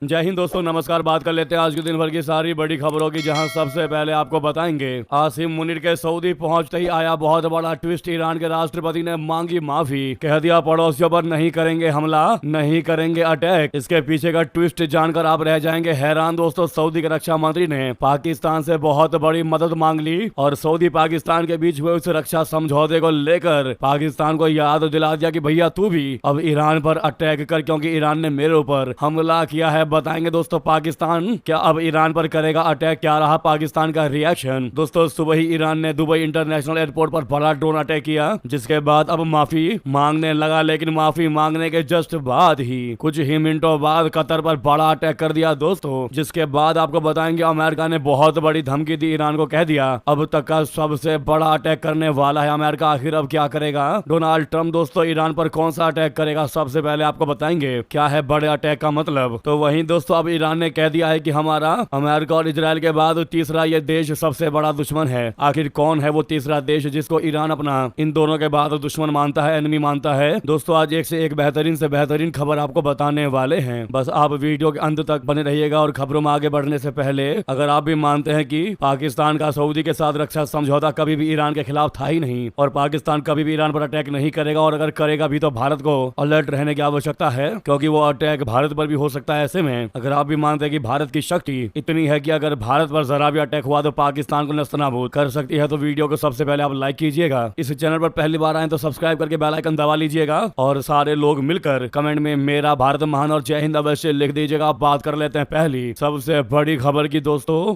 जय हिंद दोस्तों, नमस्कार। बात कर लेते हैं आज के दिन भर की सारी बड़ी खबरों की, जहां सबसे पहले आपको बताएंगे आसिम मुनीर के सऊदी पहुंचते ही आया बहुत बड़ा ट्विस्ट। ईरान के राष्ट्रपति ने मांगी माफी, कह दिया पड़ोसियों पर नहीं करेंगे हमला, नहीं करेंगे अटैक। इसके पीछे का ट्विस्ट जानकर आप रह जाएंगे हैरान। दोस्तों, सऊदी के रक्षा मंत्री ने पाकिस्तान से बहुत बड़ी मदद मांग ली और सऊदी पाकिस्तान के बीच हुए उस रक्षा समझौते को लेकर पाकिस्तान को याद दिला दिया कि भैया तू भी अब ईरान पर अटैक कर, क्योंकि ईरान ने मेरे ऊपर हमला किया है। बताएंगे दोस्तों पाकिस्तान क्या अब ईरान पर करेगा अटैक, क्या रहा पाकिस्तान का रिएक्शन। दोस्तों, सुबह ही ईरान ने दुबई इंटरनेशनल एयरपोर्ट पर बड़ा ड्रोन अटैक किया, जिसके बाद अब माफी मांगने लगा। लेकिन माफी मांगने के जस्ट बाद ही कुछ ही मिनटों बाद कतर पर बड़ा अटैक कर दिया दोस्तों, जिसके बाद आपको बताएंगे अमेरिका ने बहुत बड़ी धमकी दी ईरान को, कह दिया अब तक का सबसे बड़ा अटैक करने वाला है अमेरिका। आखिर अब क्या करेगा डोनाल्ड ट्रंप। दोस्तों, ईरान पर कौन सा अटैक करेगा सबसे पहले आपको बताएंगे क्या है बड़े अटैक का मतलब। तो वहीं दोस्तों अब ईरान ने कह दिया है कि हमारा अमेरिका और इजराइल के बाद तीसरा ये देश सबसे बड़ा दुश्मन है। आखिर कौन है वो तीसरा देश जिसको ईरान अपना इन दोनों के बाद दुश्मन मानता है, एनिमी मानता है। दोस्तों, आज एक से एक बेहतरीन से बेहतरीन खबर आपको बताने वाले हैं, बस आप वीडियो के अंत तक बने रहिएगा। और खबरों में आगे बढ़ने से पहले अगर आप भी मानते हैं कि पाकिस्तान का सऊदी के साथ रक्षा समझौता कभी भी ईरान के खिलाफ था ही नहीं और पाकिस्तान कभी भी ईरान पर अटैक नहीं करेगा, और अगर करेगा भी तो भारत को अलर्ट रहने की आवश्यकता है, क्योंकि वो अटैक भारत पर भी हो सकता है। ऐसे में अगर आप भी मानते हैं कि भारत की शक्ति इतनी है कि अगर भारत पर जरा भी अटैक हुआ तो पाकिस्तान को नेस्तनाबूद कर सकती है, तो वीडियो को सबसे पहले आप लाइक कीजिएगा। इस चैनल पर पहली बार आए तो सब्सक्राइब करके बेल आइकन दबा लीजिएगा और सारे लोग मिलकर कमेंट में मेरा भारत महान और जय हिंद अवश्य लिख दीजिएगा। आप बात कर लेते हैं पहली सबसे बड़ी खबर की दोस्तों।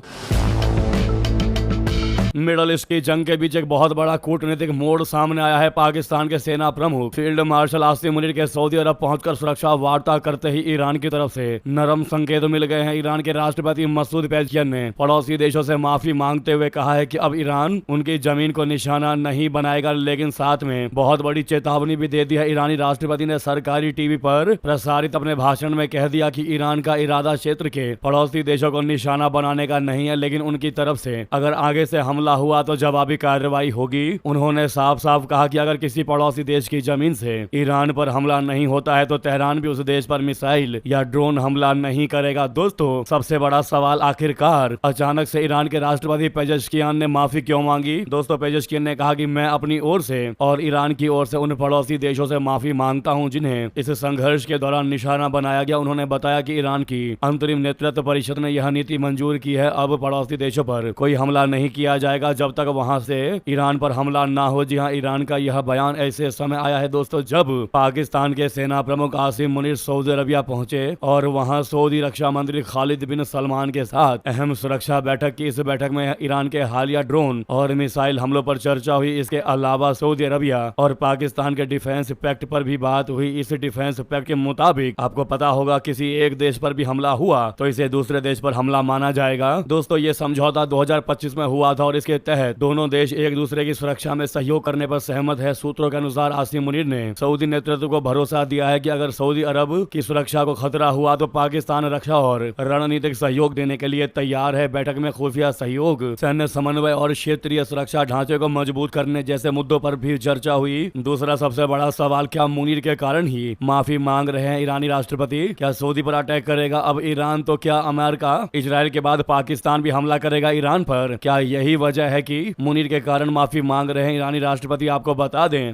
मिडल ईस्ट की जंग के बीच एक बहुत बड़ा कूटनीतिक मोड़ सामने आया है। पाकिस्तान के सेना प्रमुख फील्ड मार्शल आसिम मुनीर के सऊदी अरब पहुंचकर सुरक्षा वार्ता करते ही ईरान की तरफ से नरम संकेत मिल गए हैं। ईरान के राष्ट्रपति मसूद पेज़ेश्कियान ने पड़ोसी देशों से माफी मांगते हुए कहा है कि अब ईरान उनकी जमीन को निशाना नहीं बनाएगा, लेकिन साथ में बहुत बड़ी चेतावनी भी दे दी है। ईरानी राष्ट्रपति ने सरकारी टीवी पर प्रसारित अपने भाषण में कह दिया कि ईरान का इरादा क्षेत्र के पड़ोसी देशों को निशाना बनाने का नहीं है, लेकिन उनकी तरफ से अगर आगे से हमला हुआ तो जवाबी कार्रवाई होगी। उन्होंने साफ साफ कहा कि अगर किसी पड़ोसी देश की जमीन से ईरान पर हमला नहीं होता है तो तेहरान भी उस देश पर मिसाइल या ड्रोन हमला नहीं करेगा। दोस्तों, सबसे बड़ा सवाल आखिरकार अचानक से ईरान के राष्ट्रपति पेज़ेश्कियान ने माफी क्यों मांगी। दोस्तों, पेज़ेश्कियान ने कहा कि मैं अपनी ओर से और ईरान की ओर से उन पड़ोसी देशों से माफी मांगता हूं जिन्हें इस संघर्ष के दौरान निशाना बनाया गया। उन्होंने बताया कि ईरान की अंतरिम नेतृत्व परिषद ने यह नीति मंजूर की है, अब पड़ोसी देशों पर कोई हमला नहीं किया जाएगा जब तक वहां से ईरान पर हमला ना हो। जी हां, ईरान का यह बयान ऐसे समय आया है दोस्तों जब पाकिस्तान के सेना प्रमुख आसिम मुनीर सऊदी अरबिया पहुंचे और वहां सऊदी रक्षा मंत्री खालिद बिन सलमान के साथ अहम सुरक्षा बैठक की। इस बैठक में ईरान के हालिया ड्रोन और मिसाइल हमलों पर चर्चा हुई। इसके अलावा सऊदी अरबिया और पाकिस्तान के डिफेंस पैक्ट पर भी बात हुई। इस डिफेंस पैक्ट के मुताबिक आपको पता होगा किसी एक देश पर भी हमला हुआ तो इसे दूसरे देश पर हमला माना जाएगा। दोस्तों, ये समझौता 2025 में हुआ था और इसके तहत दोनों देश एक दूसरे की सुरक्षा में सहयोग करने पर सहमत है। सूत्रों के अनुसार आसिम मुनीर ने सऊदी नेतृत्व को भरोसा दिया है कि अगर सऊदी अरब की सुरक्षा को खतरा हुआ तो पाकिस्तान रक्षा और रणनीतिक सहयोग देने के लिए तैयार है। बैठक में खुफिया सहयोग, सैन्य समन्वय और क्षेत्रीय सुरक्षा ढांचे को मजबूत करने जैसे मुद्दों पर भी चर्चा हुई। दूसरा सबसे बड़ा सवाल, क्या मुनीर के कारण ही माफी मांग रहे हैं ईरानी राष्ट्रपति? क्या सऊदी पर अटैक करेगा अब ईरान तो क्या अमेरिका इजराइल के बाद पाकिस्तान भी हमला करेगा ईरान पर? क्या यही वजह है कि मुनीर के कारण माफी मांग रहे हैं ईरानी राष्ट्रपति? आपको बता दें,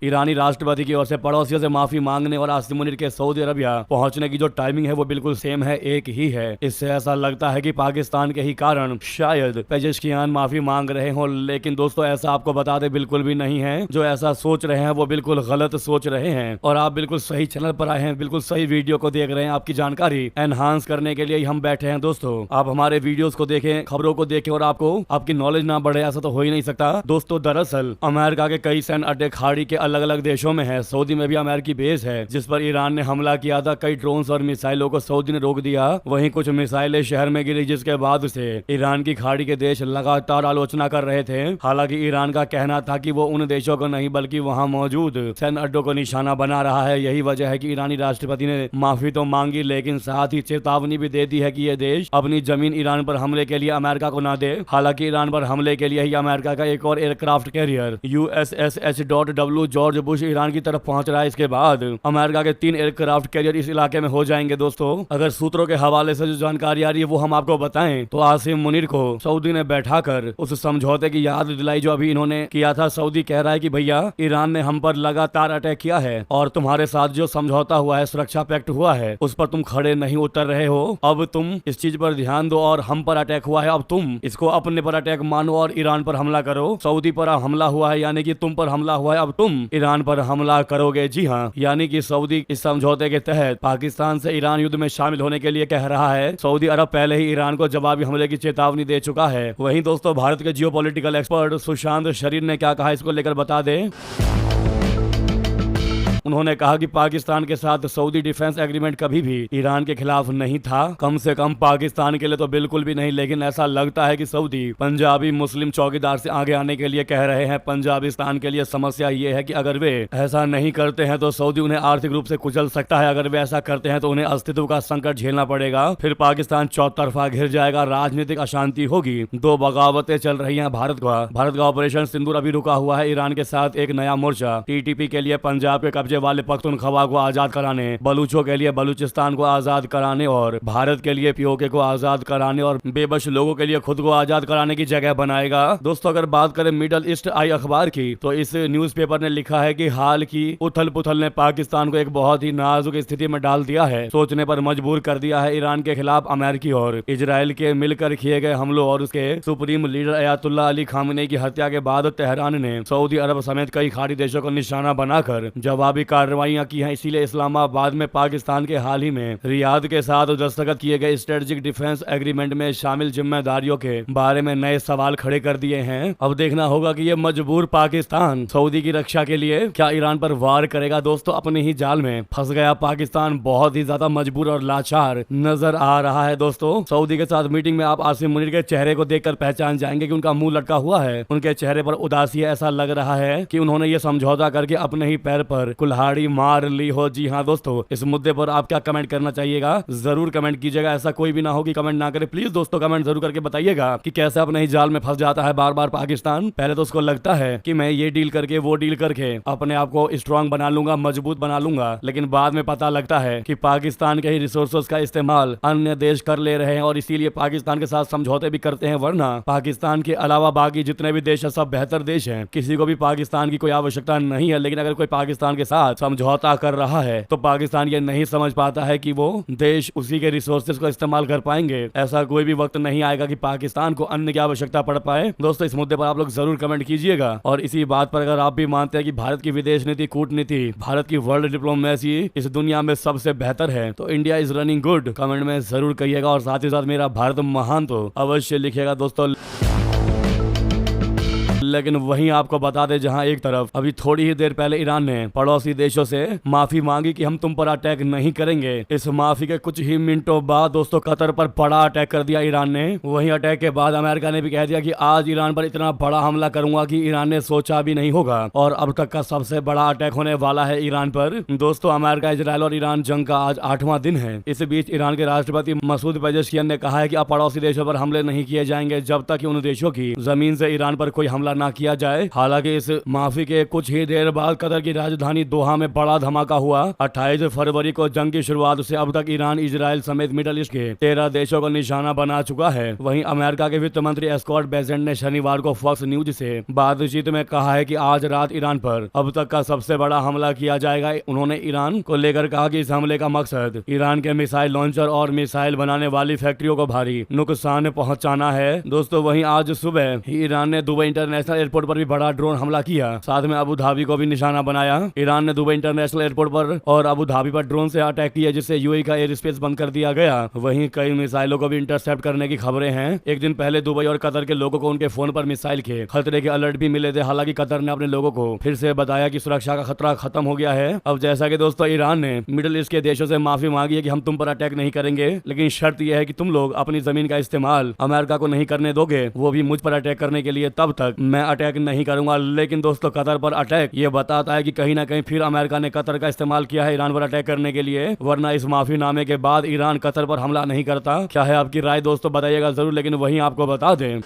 ईरानी राष्ट्रपति की ओर से पड़ोसियों से माफी मांगने और आसिम मुनीर के सऊदी अरबिया पहुंचने की जो टाइमिंग है वो बिल्कुल सेम है, एक ही है। इससे ऐसा लगता है कि पाकिस्तान के ही कारण शायद पेज़ेश्कियान माफी मांग रहे हों, लेकिन दोस्तों ऐसा आपको बता दें बिल्कुल भी नहीं है। जो ऐसा सोच रहे हैं वो बिल्कुल गलत सोच रहे हैं और आप बिल्कुल सही चैनल पर आए हैं, बिल्कुल सही वीडियो को देख रहे हैं। आपकी जानकारी एनहांस करने के लिए ही हम बैठे हैं। दोस्तों, आप हमारे वीडियोस को देखें, खबरों को देखें और आपको आपकी नॉलेज ना बढ़े, ऐसा तो हो ही नहीं सकता। दोस्तों, दरअसल अमेरिका के कई सैन्य अड्डे खाड़ी के अलग अलग देशों में है। सऊदी में भी अमेरिकी बेस है जिस पर ईरान ने हमला किया था। कई ड्रोन्स और मिसाइलों को सऊदी ने रोक दिया, वहीं कुछ मिसाइलें शहर में गिरी, जिसके बाद से ईरान की खाड़ी के देश लगातार आलोचना कर रहे थे। हालांकि ईरान का कहना था कि वो उन देशों को नहीं बल्कि वहां मौजूद सैन्य अड्डों को निशाना बना रहा है। यही वजह है कि ईरानी राष्ट्रपति ने माफी तो मांगी, लेकिन साथ ही चेतावनी भी दे दी है कि ये देश अपनी जमीन ईरान पर हमले के लिए अमेरिका को ना दे। हालांकि ईरान पर हमले के लिए ही अमेरिका का एक और aircraft carrier USS H.W George Bush Iran की तरफ पहुंच रहा है। इसके बाद अमेरिका के 3 एयरक्राफ्ट कैरियर इस इलाके में हो जाएंगे। दोस्तों अगर सूत्रों के हवाले से जो जानकारी आ रही है वो हम आपको बताएं तो आसिम मुनीर को सऊदी ने बैठाकर उस समझौते की याद दिलाई जो अभी इन्होंने किया था। सऊदी कह रहा है कि भैया ईरान ने हम पर लगातार अटैक किया है और तुम्हारे साथ जो समझौता हुआ है, सुरक्षा पैक्ट हुआ है, उस पर तुम खड़े नहीं उतर रहे हो। अब तुम इस चीज पर ध्यान दो और हम पर अटैक हुआ है, अब तुम इसको अपने पर अटैक मानो और ईरान पर हमला करो। सऊदी पर हमला हुआ है यानी कि तुम पर हमला हुआ है, अब तुम ईरान पर हमला करोगे। जी हाँ, यानी कि सऊदी इस समझौते के तहत पाकिस्तान से ईरान युद्ध में शामिल होने के लिए कह रहा है। सऊदी अरब पहले ही ईरान को जवाबी हमले की चेतावनी दे चुका है। वहीं दोस्तों भारत के जियोपॉलिटिकल एक्सपर्ट सुशांत शरीर ने क्या कहा इसको लेकर बता दें। उन्होंने कहा कि पाकिस्तान के साथ सऊदी डिफेंस एग्रीमेंट कभी भी ईरान के खिलाफ नहीं था, कम से कम पाकिस्तान के लिए तो बिल्कुल भी नहीं। लेकिन ऐसा लगता है कि सऊदी पंजाबी मुस्लिम चौकीदार से आगे आने के लिए कह रहे हैं। पंजाबिस्तान के लिए समस्या ये है कि अगर वे ऐसा नहीं करते हैं तो सऊदी उन्हें आर्थिक रूप से कुचल सकता है। अगर वे ऐसा करते हैं तो उन्हें अस्तित्व का संकट झेलना पड़ेगा, फिर पाकिस्तान चौतरफा घिर जाएगा, राजनीतिक अशांति होगी। 2 बगावतें चल रही है। भारत का ऑपरेशन सिंदूर अभी रुका हुआ है। ईरान के साथ एक नया मोर्चा टीटीपी के लिए पंजाब के कब्जे वाले पख्तूनख्वा को आजाद कराने, बलूचों के लिए बलूचिस्तान को आजाद कराने और भारत के लिए पीओके को आजाद कराने और बेबस लोगों के लिए खुद को आजाद कराने की जगह बनाएगा। दोस्तों अगर बात करें मिडल ईस्ट आई अखबार की तो इस न्यूज़पेपर ने लिखा है कि हाल की उथल पुथल ने पाकिस्तान को एक बहुत ही नाजुक स्थिति में डाल दिया है, सोचने पर मजबूर कर दिया है। ईरान के खिलाफ अमेरिकी और इजराइल के मिलकर किए गए हमलों और उसके supreme leader Ayatollah Ali Khamenei की हत्या के बाद तेहरान ने सऊदी अरब समेत कई खाड़ी देशों को निशाना बनाकर जवाबी कार्रवाई की हैं। इसीलिए इस्लामाबाद में पाकिस्तान के हाल ही में रियाद के साथ दस्तखत किए गए स्ट्रेटेजिक डिफेंस एग्रीमेंट में शामिल जिम्मेदारियों के बारे में नए सवाल खड़े कर दिए हैं। अब देखना होगा कि ये मजबूर पाकिस्तान सऊदी की रक्षा के लिए क्या ईरान पर वार करेगा। दोस्तों अपने ही जाल में फंस गया पाकिस्तान, बहुत ही ज्यादा मजबूर और लाचार नजर आ रहा है। दोस्तों सऊदी के साथ मीटिंग में आप आसिम मुनीर के चेहरे को देखकर पहचान जाएंगे कि उनका मुंह लटका हुआ है, उनके चेहरे पर उदासी है। ऐसा लग रहा है कि उन्होंने ये समझौता करके अपने ही पैर पर कुल्हाड़ी मार ली हो। जी हाँ दोस्तों, इस मुद्दे पर आप क्या कमेंट करना चाहिएगा जरूर कमेंट कीजिएगा। ऐसा कोई भी ना हो कि कमेंट ना करे। प्लीज दोस्तों कमेंट जरूर करके बताइएगा कि कैसे अपने ही जाल में फंस जाता है बार बार पाकिस्तान। पहले तो उसको लगता है कि मैं ये डील करके वो डील करके अपने आप को स्ट्रांग बना लूंगा, मजबूत बना लूंगा, लेकिन बाद में पता लगता है कि पाकिस्तान के ही रिसोर्सेज का इस्तेमाल अन्य देश कर ले रहे हैं और इसीलिए पाकिस्तान के साथ समझौते भी करते हैं। वरना पाकिस्तान के अलावा बाकी जितने भी देश है सब बेहतर देश हैं, किसी को भी पाकिस्तान की कोई आवश्यकता नहीं है। लेकिन अगर कोई पाकिस्तान के साथ समझौता कर रहा है तो पाकिस्तान ये नहीं समझ पाता है कि वो देश उसी के रिसोर्सेज को इस्तेमाल कर पाएंगे। ऐसा कोई भी वक्त नहीं आएगा कि पाकिस्तान को अन्न की आवश्यकता पड़ पाए। दोस्तों इस मुद्दे पर आप लोग जरूर कमेंट कीजिएगा और इसी बात पर अगर आप भी मानते हैं कि भारत की विदेश नीति, कूटनीति, भारत की वर्ल्ड डिप्लोमेसी इस दुनिया में सबसे बेहतर है तो India is running good, comment में जरूर कहिएगा और साथ ही साथ मेरा भारत महान तो अवश्य लिखिएगा दोस्तों। लेकिन वहीं आपको बता दें जहां एक तरफ अभी थोड़ी ही देर पहले ईरान ने पड़ोसी देशों से माफी मांगी कि हम तुम पर अटैक नहीं करेंगे, इस माफी के कुछ ही मिनटों बाद दोस्तों कतर पर बड़ा अटैक कर दिया ईरान ने। वहीं अटैक के बाद अमेरिका ने भी कह दिया कि आज ईरान पर इतना बड़ा हमला करूंगा कि ईरान ने सोचा भी नहीं होगा और अब तक का सबसे बड़ा अटैक होने वाला है ईरान पर। दोस्तों अमेरिका, इजराइल और ईरान जंग का आज 8वां दिन है। इस बीच ईरान के राष्ट्रपति मसूद पेजेश्कियान ने कहा है कि अब पड़ोसी देशों पर हमले नहीं किए जाएंगे जब तक कि उन देशों की जमीन से ईरान पर कोई हमला ना किया जाए। हालांकि इस माफी के कुछ ही देर बाद कतर की राजधानी दोहा में बड़ा धमाका हुआ। 28 फरवरी को जंग की शुरुआत से अब तक ईरान, इजराइल समेत मिडल ईस्ट के 13 देशों को निशाना बना चुका है। वहीं अमेरिका के वित्त मंत्री स्कॉट बेसेंट ने शनिवार को फॉक्स न्यूज से बातचीत में कहा है कि आज रात ईरान पर अब तक का सबसे बड़ा हमला किया जाएगा। उन्होंने ईरान को लेकर कहा कि इस हमले का मकसद ईरान के मिसाइल लॉन्चर और मिसाइल बनाने वाली फैक्ट्रियों को भारी नुकसान पहुंचाना है। दोस्तों वहीं आज सुबह ईरान ने दुबई इंटरनेशनल एयरपोर्ट पर भी बड़ा ड्रोन हमला किया, साथ में अबू धाबी को भी निशाना बनाया। ईरान ने दुबई इंटरनेशनल एयरपोर्ट पर और अबू धाबी पर ड्रोन से अटैक किया जिससे यूएई का एयर स्पेस बंद कर दिया गया। वहीं कई मिसाइलों को भी इंटरसेप्ट करने की खबरें हैं। एक दिन पहले दुबई और कतर के लोगों को उनके फोन पर मिसाइल के खतरे के अलर्ट भी मिले थे। हालांकि कतर ने अपने लोगों को फिर से बताया कि सुरक्षा का खतरा खत्म हो गया है। अब जैसा कि दोस्तों ईरान ने मिडिल ईस्ट के देशों से माफी मांगी है कि हम तुम पर अटैक नहीं करेंगे, लेकिन शर्त यह है कि तुम लोग अपनी जमीन का इस्तेमाल अमेरिका को नहीं करने दोगे, वो भी मुझ पर अटैक करने के लिए, तब तक मैं अटैक नहीं करूंगा। लेकिन दोस्तों कतर पर अटैक ये बताता है कि कहीं ना कहीं फिर अमेरिका ने कतर का इस्तेमाल किया है ईरान पर अटैक करने के लिए, वरना इस माफीनामे के बाद ईरान कतर पर हमला नहीं करता। क्या है आपकी राय दोस्तों, बताइएगा जरूर। लेकिन वहीं आपको बता दें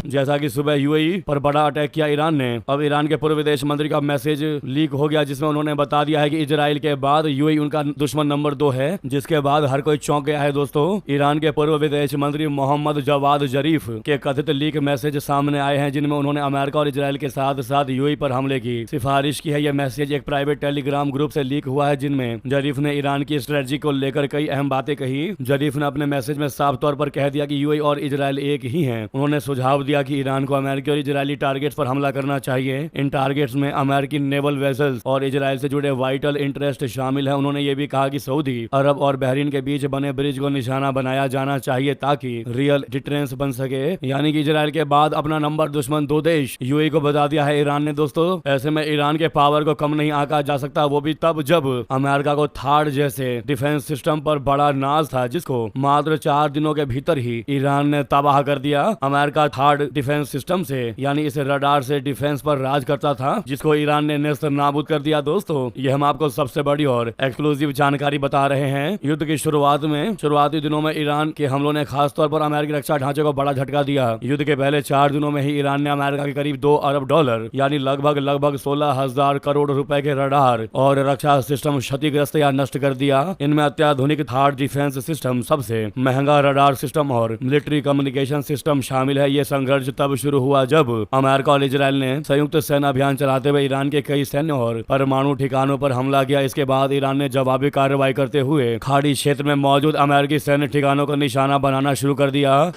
जैसा कि सुबह यूएई पर बड़ा अटैक किया ईरान ने। अब ईरान के पूर्व विदेश मंत्री का मैसेज लीक हो गया, जिसमें उन्होंने बता दिया है कि इजराइल के बाद यूएई उनका दुश्मन नंबर 2 है, जिसके बाद हर कोई चौंक गया है। दोस्तों, ईरान के पूर्व विदेश मंत्री मोहम्मद जवाद जरीफ के कथित लीक मैसेज सामने आए हैं, जिनमें उन्होंने अमेरिका और इजराइल के साथ साथ यूएई पर हमले की सिफारिश की है। यह मैसेज एक प्राइवेट टेलीग्राम ग्रुप से लीक हुआ है, जिनमें जरीफ ने ईरान की स्ट्रेटजी को लेकर कई अहम बातें कही। जरीफ ने अपने मैसेज में साफ तौर पर कह दिया कि यूएई और इजराइल एक ही हैं। उन्होंने सुझाव दिया कि ईरान को अमेरिकी और इजरायली टारगेट्स पर हमला करना चाहिए। इन टारगेट्स में अमेरिकी नेवल वेसल्स और इजराइल से जुड़े वाइटल इंटरेस्ट शामिल है। उन्होंने ये भी कहा कि सऊदी अरब और बहरीन के बीच बने ब्रिज को निशाना बनाया जाना चाहिए ताकि रियल डिटरेंस बन सके। यानी कि इजराइल के बाद अपना नंबर दुश्मन 2 देश यूएई को बता दिया है ईरान ने। दोस्तों, ऐसे में ईरान के पावर को कम नहीं आंका जा सकता, वो भी तब जब अमेरिका को थार्ड जैसे डिफेंस सिस्टम पर बड़ा नाज था, जिसको मात्र 4 दिनों के भीतर ही ईरान ने तबाह कर दिया। अमेरिका थार्ड डिफेंस सिस्टम से यानी इस रडार से डिफेंस पर राज करता था, जिसको ईरान ने नेस्त नाबूद कर दिया। दोस्तों, ये हम आपको सबसे बड़ी और एक्सक्लूसिव जानकारी बता रहे हैं। युद्ध की शुरुआती दिनों में ईरान के हमलों ने खासतौर पर अमेरिकी रक्षा ढांचे को बड़ा झटका दिया। युद्ध के पहले 4 दिनों में ही ईरान ने अमेरिका के करीब $2 अरब यानी लगभग 16,000 करोड़ रुपए के रडार और रक्षा सिस्टम क्षतिग्रस्त या नष्ट कर दिया। इनमें अत्याधुनिक थार्ड डिफेंस सिस्टम, सबसे महंगा रडार सिस्टम और मिलिट्री कम्युनिकेशन सिस्टम शामिल है। ये संघर्ष तब शुरू हुआ जब अमेरिका और इजराइल ने संयुक्त सैन्य अभियान चलाते हुए ईरान के कई सैन्य और परमाणु ठिकानों पर हमला किया। इसके बाद ईरान ने जवाबी कार्रवाई करते हुए खाड़ी क्षेत्र में मौजूद अमेरिकी सैन्य ठिकानों को निशाना बनाना शुरू कर दिया।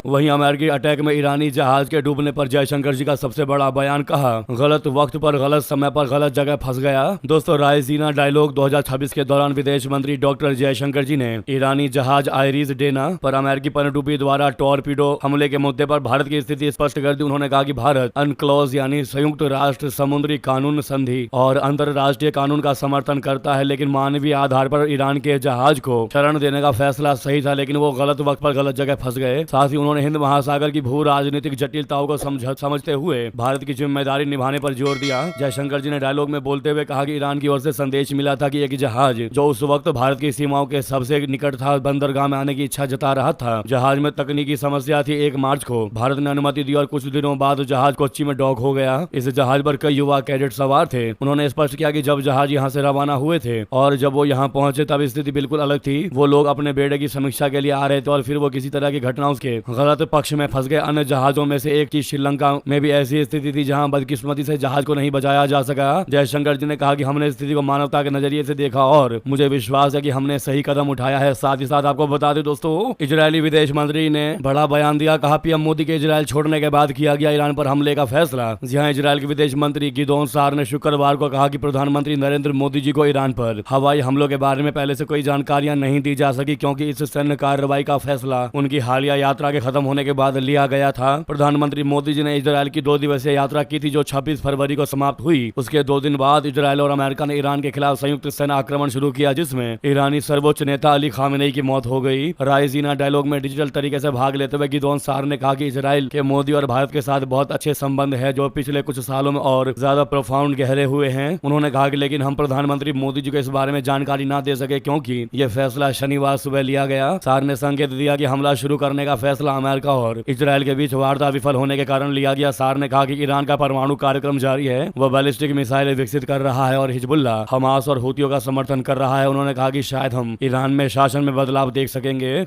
वहीं अमेरिकी अटैक में ईरानी जहाज के डूबने पर जयशंकर जी का सबसे बड़ा बयान, कहा गलत वक्त पर गलत समय पर गलत जगह फंस गया। दोस्तों, रायसीना डायलॉग 2026 के दौरान विदेश मंत्री डॉक्टर जयशंकर जी ने ईरानी जहाज आयरिस डेना पर अमेरिकी पनडुब्बी द्वारा टॉरपीडो हमले के मुद्दे पर भारत की स्थिति स्पष्ट कर दी। उन्होंने कहा कि भारत अनक्लॉज यानी संयुक्त राष्ट्र समुद्री कानून संधि और अंतरराष्ट्रीय कानून का समर्थन करता है, लेकिन मानवीय आधार पर ईरान के जहाज को शरण देने का फैसला सही था, लेकिन वो गलत वक्त पर गलत जगह फंस गए। साथ ही उन्होंने हिंद महासागर की भू राजनीतिक जटिलताओं को समझते हुए भारत की जिम्मेदारी निभाने पर जोर दिया। जयशंकर जी ने डायलॉग में बोलते हुए कहा कि ईरान की ओर से संदेश मिला था कि एक जहाज जो उस वक्त भारत की सीमाओं के सबसे निकट था, बंदरगाह में आने की इच्छा जता रहा था। जहाज में तकनीकी समस्या थी। 1 मार्च को भारत ने अनुमति दी और कुछ दिनों बाद जहाज कोच्चि में डॉक हो गया। इस जहाज पर कई युवा कैडेट सवार थे। उन्होंने स्पष्ट किया कि जब जहाज यहाँ से रवाना हुए थे और जब वो यहाँ पहुंचे तब स्थिति बिल्कुल अलग थी। वो लोग अपने बेड़े की समीक्षा के लिए आ रहे थे और फिर वो किसी तरह की घटनाओं के गलत पक्ष में फंस गए। अन्य जहाजों में से एक चीज श्रीलंका में भी ऐसी स्थिति थी जहां बदकिस्मती से जहाज को नहीं बचाया जा सका। जयशंकर जी ने कहा कि हमने स्थिति को मानवता के नजरिए से देखा और मुझे विश्वास है कि हमने सही कदम उठाया है। साथ ही साथ आपको बता दें दोस्तों, इजरायली विदेश मंत्री ने बड़ा बयान दिया। कहा पीएम मोदी के इजरायल छोड़ने के बाद किया गया ईरान पर हमले का फैसला। जहां इजरायल के विदेश मंत्री गिदोन सार ने शुक्रवार को कहा कि प्रधानमंत्री नरेंद्र मोदी जी को ईरान पर हवाई हमलों के बारे में पहले से कोई जानकारियां नहीं दी जा सकी, क्योंकि इस सैन्य कार्रवाई का फैसला उनकी हालिया यात्रा के खत्म होने के बाद लिया गया था। प्रधानमंत्री मोदी जी ने इजरायल की 2 दिवसीय यात्रा की थी, जो 26 फरवरी को समाप्त हुई। उसके 2 दिन बाद इजरायल और अमेरिका ने ईरान के खिलाफ संयुक्त सेना आक्रमण शुरू किया, जिसमें ईरानी सर्वोच्च नेता अली खामेनेई की मौत हो गई। रायसीना डायलॉग में डिजिटल तरीके से भाग लेते हुए गिदोन सार ने कहा कि इजरायल के मोदी और भारत के साथ बहुत अच्छे संबंध है, जो पिछले कुछ सालों में और ज्यादा प्रोफाउंड गहरे हुए हैं। उन्होंने कहा कि लेकिन हम प्रधानमंत्री मोदी जी को इस बारे में जानकारी ना दे सके, क्योंकि यह फैसला शनिवार सुबह लिया गया। सार ने संकेत दिया कि हमला शुरू करने का फैसला अमेरिका और इजरायल के बीच वार्ता विफल होने के कारण लिया गया। सार ने कहा कि ईरान का परमाणु कार्यक्रम जारी है, वह बैलिस्टिक मिसाइलें विकसित कर रहा है और हिजबुल्लाह, हमास और हुतियों का समर्थन कर रहा है। उन्होंने कहा कि शायद हम ईरान में शासन में बदलाव देख सकेंगे।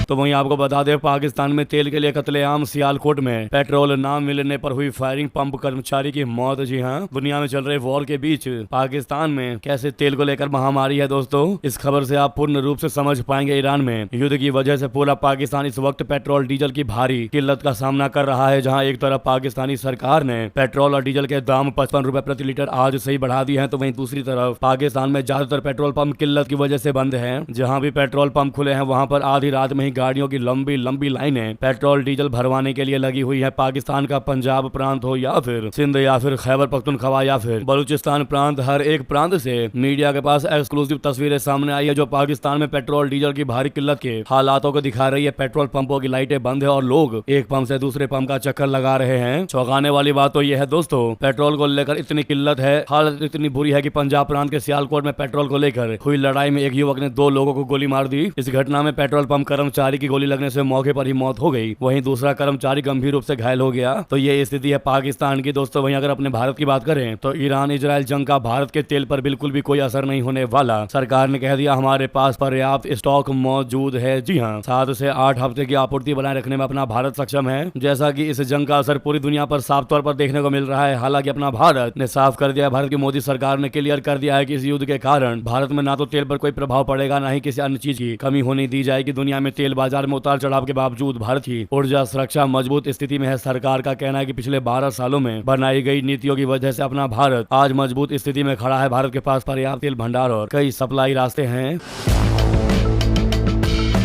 तो वहीं आपको बता दें, पाकिस्तान में तेल के लिए कत्लेआम। सियालकोट में पेट्रोल ना मिलने पर हुई फायरिंग, पंप कर्मचारी की मौत। जी हाँ, दुनिया में चल रहे वॉर के बीच पाकिस्तान में कैसे तेल को लेकर महामारी है दोस्तों, इस खबर से आप पूर्ण रूप से समझ पाएंगे। ईरान में युद्ध की वजह से पूरा पाकिस्तान इस वक्त पेट्रोल डीजल की भारी किल्लत का सामना कर रहा है। जहाँ एक तरफ पाकिस्तानी सरकार ने पेट्रोल और डीजल के दाम 55 रुपए प्रति लीटर आज से ही बढ़ा दिए हैं, तो वहीं दूसरी तरफ पाकिस्तान में ज्यादातर पेट्रोल पंप किल्लत की वजह से बंद है। जहाँ भी पेट्रोल पंप खुले हैं वहाँ पर आधी रात में ही गाड़ियों की लंबी लंबी लाइनें पेट्रोल डीजल भरवाने के लिए लगी हुई है। पाकिस्तान का पंजाब प्रांत हो या फिर सिंध या फिर खैबर पख्तूनख्वा या फिर बलूचिस्तान प्रांत, हर एक प्रांत से मीडिया के पास एक्सक्लूसिव तस्वीरें सामने आई है जो पाकिस्तान में पेट्रोल डीजल की भारी किल्लत के हालातों को दिखा रही है। पेट्रोल पंपों की लाइटें बंद है और लोग एक पंप से दूसरे पंप का चक्कर लगा रहे हैं। चौंकाने वाली बात तो यह है दोस्तों, पेट्रोल को लेकर इतनी किल्लत है, हालत इतनी बुरी है कि पंजाब प्रांत के सियालकोट में पेट्रोल को लेकर हुई लड़ाई में एक युवक ने 2 लोगों को गोली मार दी। इस घटना में पेट्रोल पंप कर्मचारी कर्मचारी की गोली लगने से मौके पर ही मौत हो गई, वहीं दूसरा कर्मचारी गंभीर रूप से घायल हो गया। तो ये स्थिति है पाकिस्तान की दोस्तों। वहीं अगर अपने भारत की बात करें तो ईरान इजराइल जंग का भारत के तेल पर बिल्कुल भी कोई असर नहीं होने वाला। सरकार ने कह दिया हमारे पास पर्याप्त स्टॉक मौजूद है। जी हाँ, 7 से 8 हफ्ते की आपूर्ति बनाए रखने में अपना भारत सक्षम है। जैसा कि इस जंग का असर पूरी दुनिया पर साफ तौर पर देखने को मिल रहा है। हालांकि अपना भारत ने साफ कर दिया, भारत की मोदी सरकार ने क्लियर कर दिया है कि इस युद्ध के कारण भारत में ना तो तेल पर कोई प्रभाव पड़ेगा, ना ही किसी अन्य चीज की कमी होने दी जाएगी। दुनिया में तेल बाजार में उतार चढ़ाव के बावजूद भारत की ऊर्जा सुरक्षा मजबूत स्थिति में है। सरकार का कहना है कि पिछले 12 सालों में बनाई गई नीतियों की वजह से अपना भारत आज मजबूत स्थिति में खड़ा है। भारत के पास पर्याप्त तेल भंडार और कई सप्लाई रास्ते हैं।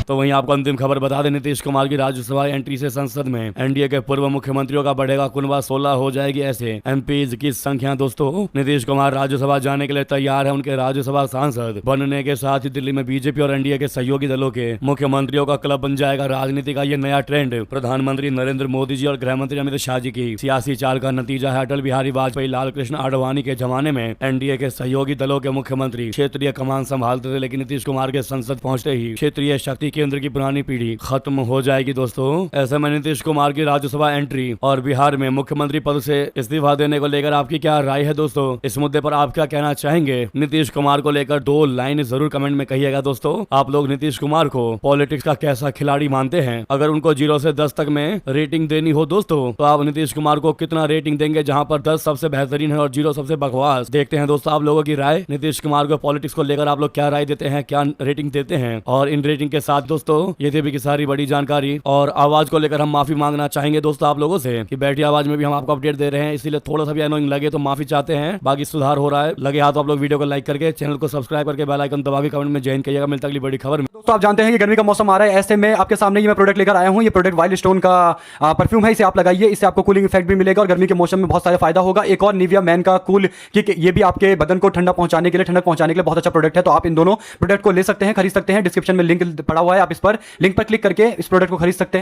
तो वहीं आपको अंतिम खबर बता दें, नीतीश कुमार की राज्यसभा एंट्री से संसद में एनडीए के पूर्व मुख्यमंत्रियों का बढ़ेगा कुनबा, 16 हो जाएगी ऐसे एमपीज की संख्या। दोस्तों, नीतीश कुमार राज्यसभा जाने के लिए तैयार है। उनके राज्यसभा सांसद बनने के साथ ही दिल्ली में बीजेपी और एनडीए के सहयोगी दलों के मुख्यमंत्रियों का क्लब बन जाएगा। राजनीति का ये नया ट्रेंड प्रधानमंत्री नरेंद्र मोदी जी और गृह मंत्री अमित शाह जी की सियासी चाल का नतीजा है। अटल बिहारी वाजपेयी, लाल कृष्ण आडवाणी के जमाने में एनडीए के सहयोगी दलों के मुख्यमंत्री क्षेत्रीय कमान संभालते थे, लेकिन नीतीश कुमार के संसद पहुंचते ही क्षेत्रीय शक्ति केंद्र की पुरानी पीढ़ी खत्म हो जाएगी। दोस्तों, ऐसे में नीतीश कुमार की राज्यसभा एंट्री और बिहार में मुख्यमंत्री पद से इस्तीफा देने को लेकर आपकी क्या राय है? दोस्तों, इस मुद्दे पर आप क्या कहना चाहेंगे? नीतीश कुमार को लेकर 2 लाइन जरूर कमेंट में कहिएगा। दोस्तों, आप लोग नीतीश कुमार को पॉलिटिक्स का कैसा खिलाड़ी मानते हैं? अगर उनको 0 से 10 तक में रेटिंग देनी हो दोस्तों, तो आप नीतीश कुमार को कितना रेटिंग देंगे? जहां पर 10 सबसे बेहतरीन है और 0 सबसे बकवास। देखते हैं दोस्तों आप लोगों की राय। नीतीश कुमार को पॉलिटिक्स को लेकर आप लोग क्या राय देते हैं, क्या रेटिंग देते हैं? और इन रेटिंग के साथ दोस्तों ये थी भी की सारी बड़ी जानकारी और आवाज को लेकर हम माफी मांगना चाहेंगे दोस्तों आप लोगों से कि बैठी आवाज में भी हम आपको अपडेट दे रहे हैं, इसीलिए थोड़ा सा भी अनोइंग लगे तो माफी चाहते हैं। बाकी सुधार हो रहा है। लगे हाथ तो आप लोग वीडियो को लाइक करके चैनल को सब्सक्राइब करके बेल आइकन दबा के कमेंट में जॉइन करिएगा। मिलता अगली बड़ी खबर में। दोस्तों, आप जानते हैं कि गर्मी का मौसम आ रहा है, ऐसे में आपके सामने ये मैं प्रोडक्ट लेकर आया हूं। ये प्रोडक्ट वाइल्ड स्टोन का परफ्यूम है। इसे आप लगाइए, इससे आपको कूलिंग इफेक्ट भी मिलेगा और गर्मी के मौसम में बहुत सारा फायदा होगा। एक और निविया मैन का कूल किक, ये भी आपके बदन को ठंडा पहुंचाने के लिए, ठंडक पहुंचाने के लिए बहुत अच्छा प्रोडक्ट है। तो आप इन दोनों प्रोडक्ट को ले सकते हैं, खरीद सकते हैं। डिस्क्रिप्शन में लिंक पड़ा हुआ है, आप इस पर लिंक पर क्लिक करके इस प्रोडक्ट को खरीद सकते हैं।